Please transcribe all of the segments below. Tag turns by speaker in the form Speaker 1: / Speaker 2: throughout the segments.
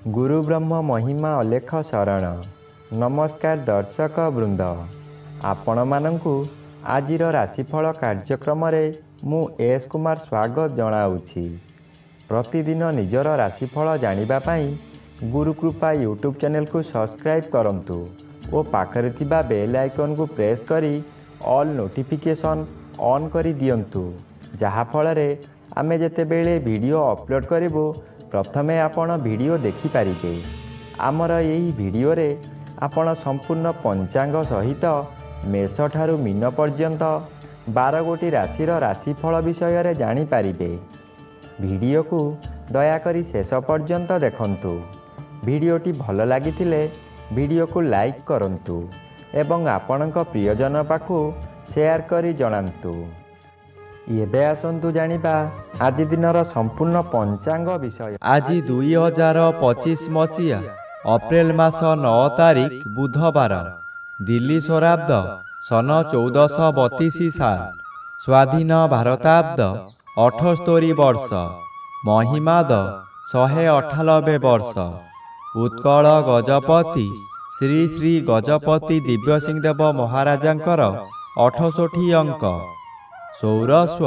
Speaker 1: गुरु ब्रह्म महिमा अलेख शरण। नमस्कार दर्शक वृंद, आपण मानंकु आजिर राशिफल कार्यक्रम रे मु एस कुमार स्वागत जनाऊछि। प्रतिदिन निजर राशिफल जानिबा पई गुरुकृपा यूट्यूब चैनल को सब्सक्राइब करंतु और पाखरे थिबा बेल आइकन को प्रेस करी ऑल नोटिफिकेशन ऑन करी दियंतु, जहा फल रे आमे जेते बेले वीडियो अपलोड करिवो प्रथमे आपण वीडियो देखि पारिबे। आमर यही वीडियो रे आपण संपूर्ण पंचांग सहित मेष ठारू मीन पर्यंत 12 गोटी राशिर राशिफल विषय रे जानि पारिबे। वीडियो को दयाकरी शेष पर्यंत देखंतु। वीडियोटी भल लागिथिले वीडियो को लाइक करंतु एवं आपणक प्रियजन पाखु शेयर करी जणांतु। एबे आसंतु जानिबा आज दिनर संपूर्ण पंचांग विषय।
Speaker 2: आज 2025 मसीहा अप्रैल मास 9 तारिख बुधवार, दिल्ली स्वराब्द सन 1432 साल, स्वाधीन भारताब्द 78 वर्ष, महिमाद 198 वर्ष। उत्कल गजपति श्री श्री गजपति दिव्यसिंहदेव महाराजांकर 68 अंक। सौरस्व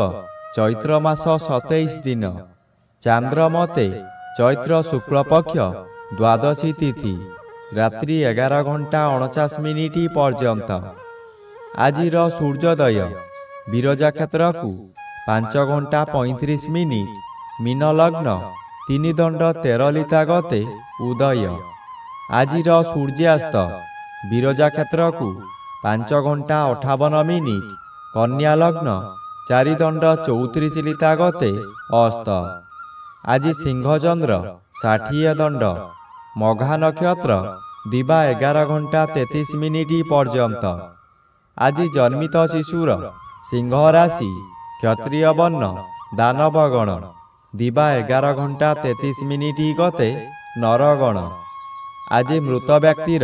Speaker 2: चैत्र मास 27 दिन, चांद्रमते चैत्र शुक्लपक्ष द्वादशी तिथि, रात्रि 11 घंटा 49 मिनिट पर्यंत। आजिर सूर्योदय विरजा क्षेत्र को 5 घंटा 35 मिनिट, मीन लग्न 3 दंड 13 लिता गते उदय। आजिर सूर्यास्त विरजा क्षेत्र को 5 घंटा 58 मिनिट, कन्या लग्न 4 दंड 34 लिता गते अस्त। आज सिंह चंद्र 60 दंड, मघा नक्षत्र दिबा 11 घंटा 33 मिनिट पर्यंत। आज जन्मित शिशुर सिंह राशि, क्षत्रिय वर्ण, दानवगण दिबा 11 घंटा 33 मिनिट गते नरगण। आज मृत व्यक्तिर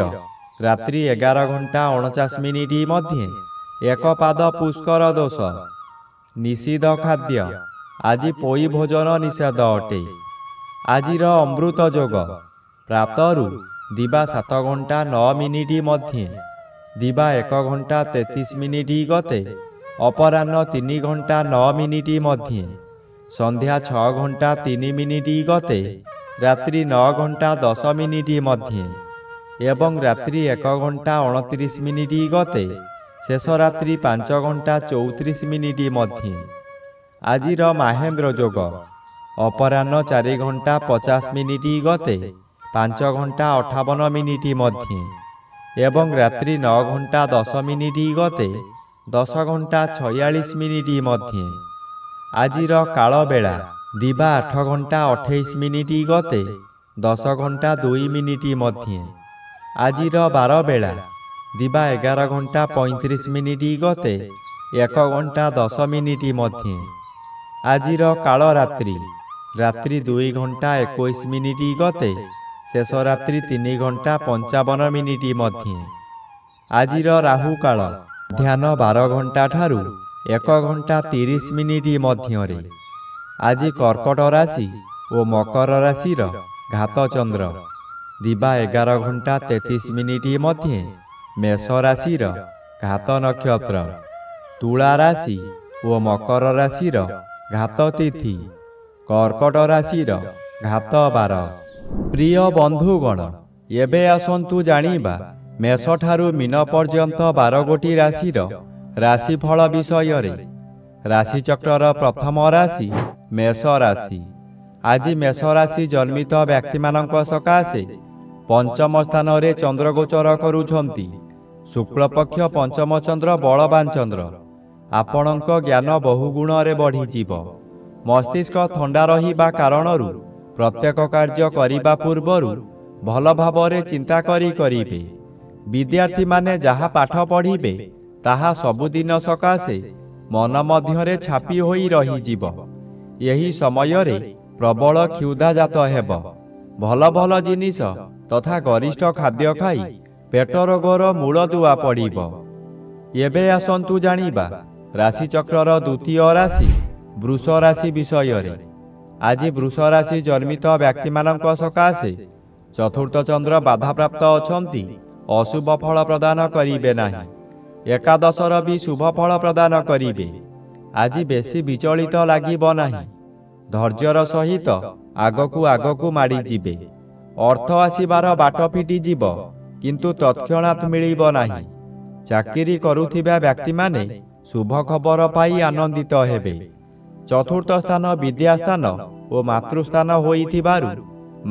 Speaker 2: रात्रि 11 घंटा 49 मिनिट मध्ये एक पाद पुष्कर दोष। निषिद्ध खाद्य आज पोई भोजन निषेध अटे। आजिर अमृत जोग प्रातरु दिबा 7 घंटा 9 मिनिट मध्ये, दिबा 1 घंटा 33 मिनिट गते अपराह्न 3 घंटा 9 मिनिट मध्ये, संध्या 6 घंटा 3 मिनिट गते रात्रि 9 घंटा 10 मिनिट मध्ये एवं रात्रि 1 घंटा 29 मिनिट गते शेष रात्रि 5 घंटा 34 मिनिट मध्ये। आजिर महेंद्र जोग अपराह्न 4 घंटा 50 मिनिट गते 5 घंटा 58 मिनिट मध्ये एवं रात्रि 9 घंटा 10 मिनिट गते 10 घंटा 46 मिनिट मध्ये। आजिर काल बेला दिबा 8 घंटा 28 मिनिट गते 10 घंटा 2 मिनिट मध्ये। आजिर 12 बेला दिबा 11 घंटा 35 मिनिट गते 1 घंटा 10 मिनिट मध्ये। आजिर काल रात्रि रात्रि 2 घंटा 21 मिनिट गते शेष रात्रि 3 घंटा 55 मिनिट मध्ये। आजिर राहु काल ध्यान 12 घंटा ठारू 1 घंटा 30 मिनिट मध्यरे। आज कर्कट राशि और मकर राशिर घात चंद्र दिबा 11 घंटा 33 मिनिट मध्ये, मेष राशिर घात नक्षत्र, तुला राशि और मकर राशिर घात तिथि, कर्कट राशिर घात बार। प्रिय बंधुगण, एबे आसंतु जानिबा मेष ठारू मीन पर्यंत 12 गोटी राशिर राशिफल विषय रे। राशिचक्र प्रथम राशि मेष राशि। आज मेष राशि जन्मित व्यक्ति मानक सकाशे पंचम स्थान रे चंद्र गोचर करुछंती। शुक्लपक्ष पंचम चंद्र बलवान चंद्र। आपणक ज्ञान बहुगुण रे बढ़ी जीव। मस्तिष्क थंडा रहिबा कारणरू प्रत्येक कार्य करिबा पूर्वरु भल भावरे चिंता करिबे। विद्यार्थी माने जहा पाठ पढ़िबे ताहा सबुदिन सकाशे मन मध्यरे छापी होई रही जीव। यही समय रे प्रबल क्षुधा जात हेब। भल भल जिनिस तथा गरिष्ठ खाद्य खाई ପେଟ ରୋଗର ମୂଳଦୁଆ ପଡ଼ିବ। ଏବେ ଆସନ୍ତୁ ଜାଣିବା ରାଶିଚକ୍ରର ଦ୍ୱିତୀୟ ରାଶି ବୃଷ ରାଶି ବିଷୟରେ। ଆଜି ବୃଷ ରାଶି ଜନ୍ମିତ ବ୍ୟକ୍ତିମାନଙ୍କ ସକାଶେ ଚତୁର୍ଥ ଚନ୍ଦ୍ର ବାଧାପ୍ରାପ୍ତ ଅଛନ୍ତି, ଅଶୁଭ ଫଳ ପ୍ରଦାନ କରିବେ ନାହିଁ। ଏକାଦଶର ବି ଶୁଭ ଫଳ ପ୍ରଦାନ କରିବେ। ଆଜି ବେଶୀ ବିଚଳିତ ଲାଗିବ ନାହିଁ। ଧୈର୍ଯ୍ୟର ସହିତ ଆଗକୁ ଆଗକୁ ମାଡ଼ିଯିବେ। ଅର୍ଥ ଆସିବାର ବାଟ ଫିଟିଯିବ, କିନ୍ତୁ ତତ୍କ୍ଷଣାତ୍ ମିଳିବ ନାହିଁ। ଚାକିରି କରୁଥିବା ବ୍ୟକ୍ତିମାନେ ଶୁଭ ଖବର ପାଇ ଆନନ୍ଦିତ ହେବେ। ଚତୁର୍ଥ ସ୍ଥାନ ବିଦ୍ୟାସ୍ଥାନ ଓ ମାତୃସ୍ଥାନ ହୋଇଥିବାରୁ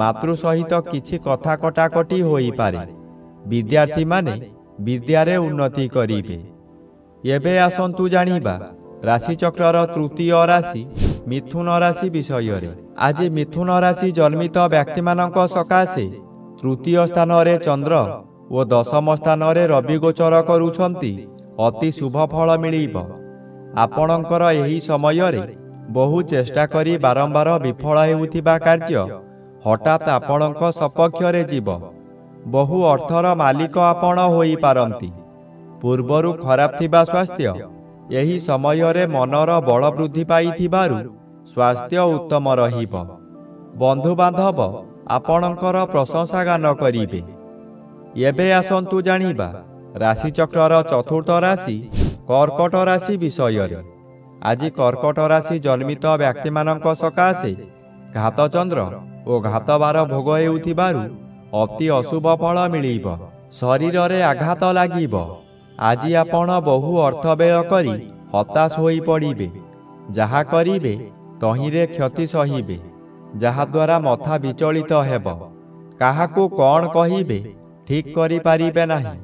Speaker 2: ମାତୃ ସହିତ କିଛି କଥା କଟାକଟି ହୋଇପାରେ। ବିଦ୍ୟାର୍ଥୀମାନେ ବିଦ୍ୟାରେ ଉନ୍ନତି କରିବେ। ଏବେ ଆସନ୍ତୁ ଜାଣିବା ରାଶିଚକ୍ରର ତୃତୀୟ ରାଶି ମିଥୁନ ରାଶି ବିଷୟରେ। ଆଜି ମିଥୁନ ରାଶି ଜନ୍ମିତ ବ୍ୟକ୍ତିମାନଙ୍କ ସକାଶେ ତୃତୀୟ ସ୍ଥାନରେ ଚନ୍ଦ୍ର ଓ ଦଶମ ସ୍ଥାନରେ ରବି ଗୋଚର କରୁଛନ୍ତି। ଅତି ଶୁଭ ଫଳ ମିଳିବ। ଆପଣଙ୍କର ଏହି ସମୟରେ ବହୁ ଚେଷ୍ଟା କରି ବାରମ୍ବାର ବିଫଳ ହେଉଥିବା କାର୍ଯ୍ୟ ହଠାତ୍ ଆପଣଙ୍କ ସପକ୍ଷରେ ଯିବ। ବହୁ ଅର୍ଥର ମାଲିକ ଆପଣ ହୋଇପାରନ୍ତି। ପୂର୍ବରୁ ଖରାପ ଥିବା ସ୍ୱାସ୍ଥ୍ୟ ଏହି ସମୟରେ ମନର ବଳ ବୃଦ୍ଧି ପାଇଥିବାରୁ ସ୍ୱାସ୍ଥ୍ୟ ଉତ୍ତମ ରହିବ। ବନ୍ଧୁବାନ୍ଧବ ଆପଣଙ୍କର ପ୍ରଶଂସା ଗାନ କରିବେ। ଏବେ ଆସନ୍ତୁ ଜାଣିବା ରାଶିଚକ୍ରର ଚତୁର୍ଥ ରାଶି କର୍କଟ ରାଶି ବିଷୟରେ। ଆଜି କର୍କଟ ରାଶି ଜନ୍ମିତ ବ୍ୟକ୍ତିମାନଙ୍କ ସକାଶେ ଘାତଚନ୍ଦ୍ର ଓ ଘାତବାର ଭୋଗ ହେଉଥିବାରୁ ଅତି ଅଶୁଭ ଫଳ ମିଳିବ। ଶରୀରରେ ଆଘାତ ଲାଗିବ। ଆଜି ଆପଣ ବହୁ ଅର୍ଥ ବ୍ୟୟ କରି ହତାଶ ହୋଇପଡ଼ିବେ। ଯାହା କରିବେ ତହିଁରେ କ୍ଷତି ସହିବେ, ଯାହାଦ୍ୱାରା ମଥା ବିଚଳିତ ହେବ। କାହାକୁ କ'ଣ କହିବେ ଠିକ୍ କରିପାରିବେ ନାହିଁ।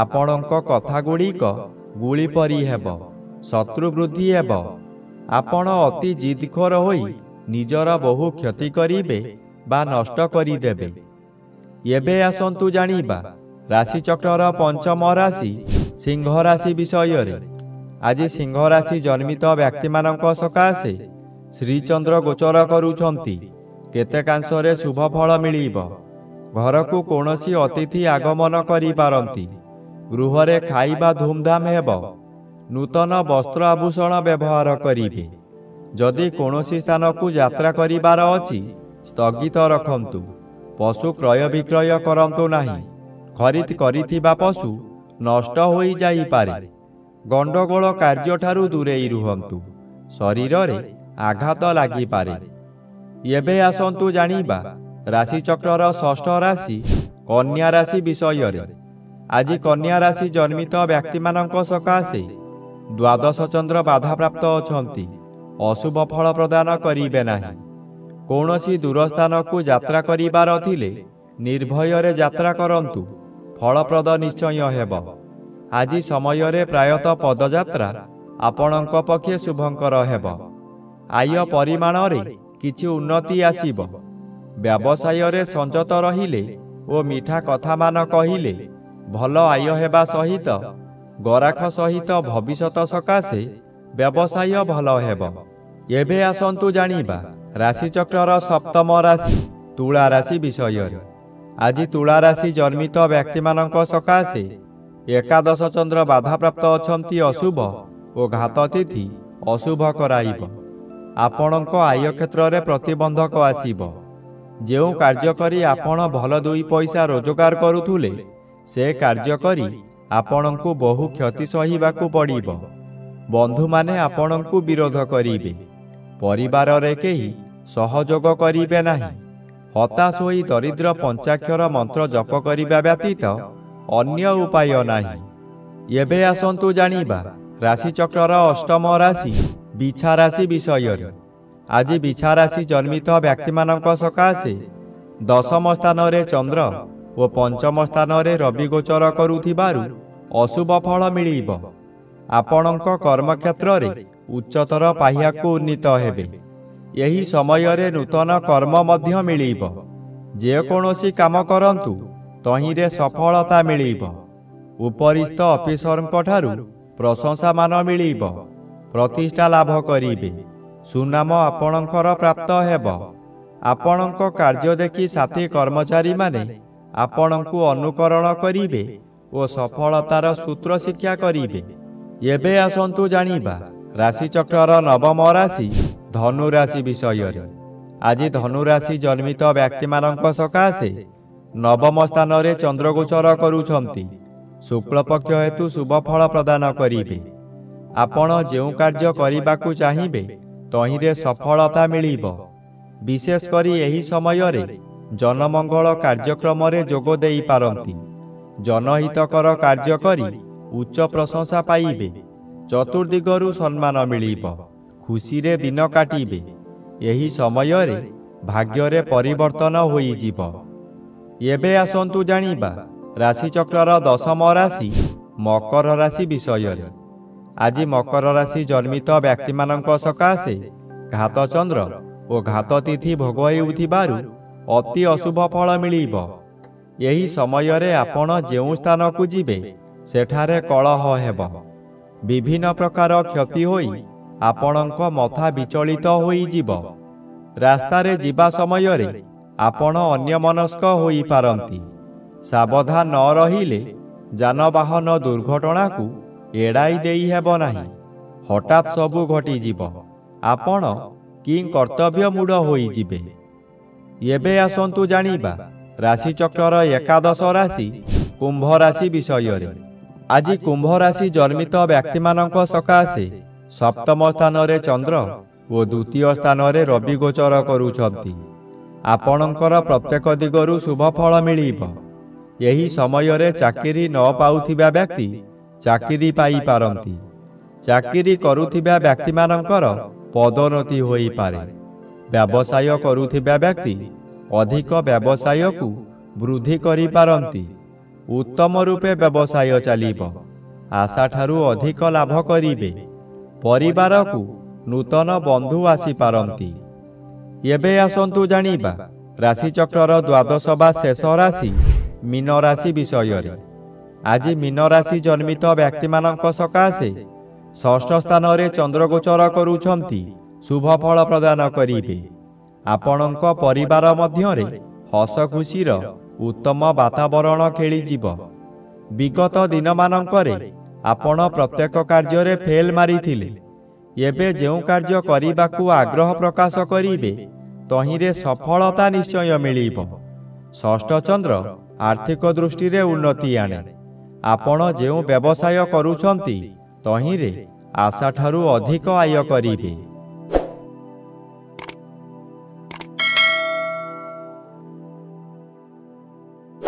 Speaker 2: ଆପଣଙ୍କ କଥାଗୁଡ଼ିକ ଗୁଳି ପରି ହେବ। ଶତ୍ରୁ ବୃଦ୍ଧି ହେବ। ଆପଣ ଅତି ଜିଦଖୋର ହୋଇ ନିଜର ବହୁ କ୍ଷତି କରିବେ ବା ନଷ୍ଟ କରିଦେବେ। ଏବେ ଆସନ୍ତୁ ଜାଣିବା ରାଶିଚକ୍ରର ପଞ୍ଚମ ରାଶି ସିଂହ ରାଶି ବିଷୟରେ। ଆଜି ସିଂହ ରାଶି ଜନ୍ମିତ ବ୍ୟକ୍ତିମାନଙ୍କ ସକାଶେ ଶ୍ରୀଚନ୍ଦ୍ର ଗୋଚର କରୁଛନ୍ତି। କେତେକାଂଶରେ ଶୁଭ ଫଳ ମିଳିବ। ଘରକୁ କୌଣସି ଅତିଥି ଆଗମନ କରିପାରନ୍ତି। ଗୃହରେ ଖାଇବା ଧୁମଧାମ ହେବ। ନୂତନ ବସ୍ତ୍ର ଆଭୂଷଣ ବ୍ୟବହାର କରିବେ। ଯଦି କୌଣସି ସ୍ଥାନକୁ ଯାତ୍ରା କରିବାର ଅଛି ସ୍ଥଗିତ ରଖନ୍ତୁ। ପଶୁ କ୍ରୟ ବିକ୍ରୟ କରନ୍ତୁ ନାହିଁ। ଖରିଦ କରିଥିବା ପଶୁ ନଷ୍ଟ ହୋଇଯାଇପାରେ। ଗଣ୍ଡଗୋଳ କାର୍ଯ୍ୟଠାରୁ ଦୂରେଇ ରୁହନ୍ତୁ। ଶରୀରରେ ଆଘାତ ଲାଗିପାରେ। ଏବେ ଆସନ୍ତୁ ଜାଣିବା ରାଶିଚକ୍ରର ଷଷ୍ଠ ରାଶି କନ୍ୟା ରାଶି ବିଷୟରେ। ଆଜି କନ୍ୟା ରାଶି ଜନ୍ମିତ ବ୍ୟକ୍ତିମାନଙ୍କ ସକାଶେ ଦ୍ୱାଦଶ ଚନ୍ଦ୍ର ବାଧାପ୍ରାପ୍ତ ଅଛନ୍ତି। ଅଶୁଭ ଫଳ ପ୍ରଦାନ କରିବେ ନାହିଁ। କୌଣସି ଦୂରସ୍ଥାନକୁ ଯାତ୍ରା କରିବାର ଥିଲେ ନିର୍ଭୟରେ ଯାତ୍ରା କରନ୍ତୁ। ଫଳପ୍ରଦ ନିଶ୍ଚୟ ହେବ। ଆଜି ସମୟରେ ପ୍ରାୟତଃ ପଦଯାତ୍ରା ଆପଣଙ୍କ ପକ୍ଷେ ଶୁଭଙ୍କର ହେବ। ଆୟ ପରିମାଣରେ କିଛି ଉନ୍ନତି ଆସିବ। ବ୍ୟବସାୟରେ ସଂଯତ ରହିଲେ ଓ ମିଠା କଥାମାନ କହିଲେ ଭଲ ଆୟ ହେବା ସହିତ ଗରାଖ ସହିତ ଭବିଷ୍ୟତ ସକାଶେ ବ୍ୟବସାୟ ଭଲ ହେବ। ଏବେ ଆସନ୍ତୁ ଜାଣିବା ରାଶିଚକ୍ରର ସପ୍ତମ ରାଶି ତୁଳା ରାଶି ବିଷୟରେ। ଆଜି ତୁଳା ରାଶି ଜନ୍ମିତ ବ୍ୟକ୍ତିମାନଙ୍କ ସକାଶେ ଏକାଦଶ ଚନ୍ଦ୍ର ବାଧାପ୍ରାପ୍ତ ଅଛନ୍ତି। ଅଶୁଭ ଓ ଘାତ ତିଥି ଅଶୁଭ କରାଇବ। ଆପଣଙ୍କ ଆୟ କ୍ଷେତ୍ରରେ ପ୍ରତିବନ୍ଧକ ଆସିବ। ଯେଉଁ କାର୍ଯ୍ୟ କରି ଆପଣ ଭଲ ଦୁଇ ପଇସା ରୋଜଗାର କରୁଥିଲେ ସେ କାର୍ଯ୍ୟ କରି ଆପଣଙ୍କୁ ବହୁ କ୍ଷତି ସହିବାକୁ ପଡ଼ିବ। ବନ୍ଧୁମାନେ ଆପଣଙ୍କୁ ବିରୋଧ କରିବେ। ପରିବାରରେ କେହି ସହଯୋଗ କରିବେ ନାହିଁ। ହତାଶ ହୋଇ ଦରିଦ୍ର ପଞ୍ଚାକ୍ଷର ମନ୍ତ୍ର ଜପ କରିବା ବ୍ୟତୀତ ଅନ୍ୟ ଉପାୟ ନାହିଁ। ଏବେ ଆସନ୍ତୁ ଜାଣିବା ରାଶିଚକ୍ରର ଅଷ୍ଟମ ରାଶି ବିଛା ରାଶି ବିଷୟରେ। ଆଜି ବିଛା ରାଶି ଜନ୍ମିତ ବ୍ୟକ୍ତିମାନଙ୍କ ସକାଶେ ଦଶମ ସ୍ଥାନରେ ଚନ୍ଦ୍ର ଓ ପଞ୍ଚମ ସ୍ଥାନରେ ରବି ଗୋଚର କରୁଥିବାରୁ ଅଶୁଭ ଫଳ ମିଳିବ। ଆପଣଙ୍କ କର୍ମକ୍ଷେତ୍ରରେ ଉଚ୍ଚତର ପାହ୍ୟାକୁ ଉନ୍ନୀତ ହେବେ। ଏହି ସମୟରେ ନୂତନ କର୍ମ ମଧ୍ୟ ମିଳିବ। ଯେକୌଣସି କାମ କରନ୍ତୁ ତହିଁରେ ସଫଳତା ମିଳିବ। ଉପରିସ୍ଥ ଅଫିସରଙ୍କଠାରୁ ପ୍ରଶଂସାମାନ ମିଳିବ। ପ୍ରତିଷ୍ଠା ଲାଭ କରିବେ। ସୁନାମ ଆପଣଙ୍କର ପ୍ରାପ୍ତ ହେବ। ଆପଣଙ୍କ କାର୍ଯ୍ୟ ଦେଖି ସାଥୀ କର୍ମଚାରୀମାନେ ଆପଣଙ୍କୁ ଅନୁକରଣ କରିବେ ଓ ସଫଳତାର ସୂତ୍ର ଶିକ୍ଷା କରିବେ। ଏବେ ଆସନ୍ତୁ ଜାଣିବା ରାଶିଚକ୍ରର ନବମ ରାଶି ଧନୁ ରାଶି ବିଷୟରେ। ଆଜି ଧନୁ ରାଶି ଜନ୍ମିତ ବ୍ୟକ୍ତିମାନଙ୍କ ସକାଶେ ନବମ ସ୍ଥାନରେ ଚନ୍ଦ୍ରଗୋଚର କରୁଛନ୍ତି। ଶୁକ୍ଳପକ୍ଷ ହେତୁ ଶୁଭ ଫଳ ପ୍ରଦାନ କରିବେ। ଆପଣ ଯେଉଁ କାର୍ଯ୍ୟ କରିବାକୁ ଚାହିଁବେ ତହିଁରେ ସଫଳତା ମିଳିବ। ବିଶେଷ କରି ଏହି ସମୟରେ ଜନମଙ୍ଗଳ କାର୍ଯ୍ୟକ୍ରମରେ ଯୋଗ ଦେଇପାରନ୍ତି। ଜନହିତକର କାର୍ଯ୍ୟ କରି ଉଚ୍ଚ ପ୍ରଶଂସା ପାଇବେ। ଚତୁର୍ଦିଗରୁ ସମ୍ମାନ ମିଳିବ। ଖୁସିରେ ଦିନ କାଟିବେ। ଏହି ସମୟରେ ଭାଗ୍ୟରେ ପରିବର୍ତ୍ତନ ହୋଇଯିବ। ଏବେ ଆସନ୍ତୁ ଜାଣିବା ରାଶିଚକ୍ରର ଦଶମ ରାଶି ମକର ରାଶି ବିଷୟରେ। ଆଜି ମକର ରାଶି ଜନ୍ମିତ ବ୍ୟକ୍ତିମାନଙ୍କ ସକାଶେ ଘାତଚନ୍ଦ୍ର ଓ ଘାତ ତିଥି ଭୋଗ ହେଉଥିବାରୁ ଅତି ଅଶୁଭ ଫଳ ମିଳିବ। ଏହି ସମୟରେ ଆପଣ ଯେଉଁ ସ୍ଥାନକୁ ଯିବେ ସେଠାରେ କଳହ ହେବ। ବିଭିନ୍ନ ପ୍ରକାର କ୍ଷତି ହୋଇ ଆପଣଙ୍କ ମଥା ବିଚଳିତ ହୋଇଯିବ। ରାସ୍ତାରେ ଯିବା ସମୟରେ ଆପଣ ଅନ୍ୟମନସ୍କ ହୋଇପାରନ୍ତି। ସାବଧାନ ନ ରହିଲେ ଯାନବାହନ ଦୁର୍ଘଟଣାକୁ ଏଡ଼ାଇ ଦେଇ ହେବ ନାହିଁ। ହଠାତ୍ ସବୁ ଘଟିଯିବ। ଆପଣ କି କର୍ତ୍ତବ୍ୟମୂଢ଼ ହୋଇଯିବେ। ଏବେ ଆସନ୍ତୁ ଜାଣିବା ରାଶିଚକ୍ରର ଏକାଦଶ ରାଶି କୁମ୍ଭ ରାଶି ବିଷୟରେ। ଆଜି କୁମ୍ଭ ରାଶି ଜନ୍ମିତ ବ୍ୟକ୍ତିମାନଙ୍କ ସକାଶେ ସପ୍ତମ ସ୍ଥାନରେ ଚନ୍ଦ୍ର ଓ ଦ୍ୱିତୀୟ ସ୍ଥାନରେ ରବି ଗୋଚର କରୁଛନ୍ତି। ଆପଣଙ୍କର ପ୍ରତ୍ୟେକ ଦିଗରୁ ଶୁଭ ଫଳ ମିଳିବ। ଏହି ସମୟରେ ଚାକିରି ନ ପାଉଥିବା ବ୍ୟକ୍ତି ଚାକିରି ପାଇପାରନ୍ତି। ଚାକିରି କରୁଥିବା ବ୍ୟକ୍ତିମାନଙ୍କର ପଦୋନ୍ନତି ହୋଇପାରେ। ବ୍ୟବସାୟ କରୁଥିବା ବ୍ୟକ୍ତି ଅଧିକ ବ୍ୟବସାୟକୁ ବୃଦ୍ଧି କରିପାରନ୍ତି। ଉତ୍ତମ ରୂପେ ବ୍ୟବସାୟ ଚାଲିବ। ଆଶାଠାରୁ ଅଧିକ ଲାଭ କରିବେ। ପରିବାରକୁ ନୂତନ ବନ୍ଧୁ ଆସିପାରନ୍ତି। ଏବେ ଆସନ୍ତୁ ଜାଣିବା ରାଶିଚକ୍ରର ଦ୍ୱାଦଶ ବା ଶେଷ ରାଶି ମୀନ ରାଶି ବିଷୟରେ। ଆଜି ମୀନ ରାଶି ଜନ୍ମିତ ବ୍ୟକ୍ତିମାନଙ୍କ ସକାଶେ ଷଷ୍ଠ ସ୍ଥାନରେ ଚନ୍ଦ୍ରଗୋଚର କରୁଛନ୍ତି। ଶୁଭ ଫଳ ପ୍ରଦାନ କରିବେ। ଆପଣଙ୍କ ପରିବାର ମଧ୍ୟରେ ହସ ଖୁସିର ଉତ୍ତମ ବାତାବରଣ ଖେଳିଯିବ। ବିଗତ ଦିନମାନଙ୍କରେ ଆପଣ ପ୍ରତ୍ୟେକ କାର୍ଯ୍ୟରେ ଫେଲ ମାରିଥିଲେ। ଏବେ ଯେଉଁ କାର୍ଯ୍ୟ କରିବାକୁ ଆଗ୍ରହ ପ୍ରକାଶ କରିବେ ତହିଁରେ ସଫଳତା ନିଶ୍ଚୟ ମିଳିବ। ଷଷ୍ଠ ଚନ୍ଦ୍ର ଆର୍ଥିକ ଦୃଷ୍ଟିରେ ଉନ୍ନତି ଆଣେ। ଆପଣ ଯେଉଁ ବ୍ୟବସାୟ କରୁଛନ୍ତି ତହିଁରେ ଆଶାଠାରୁ ଅଧିକ ଆୟ କରିବେ।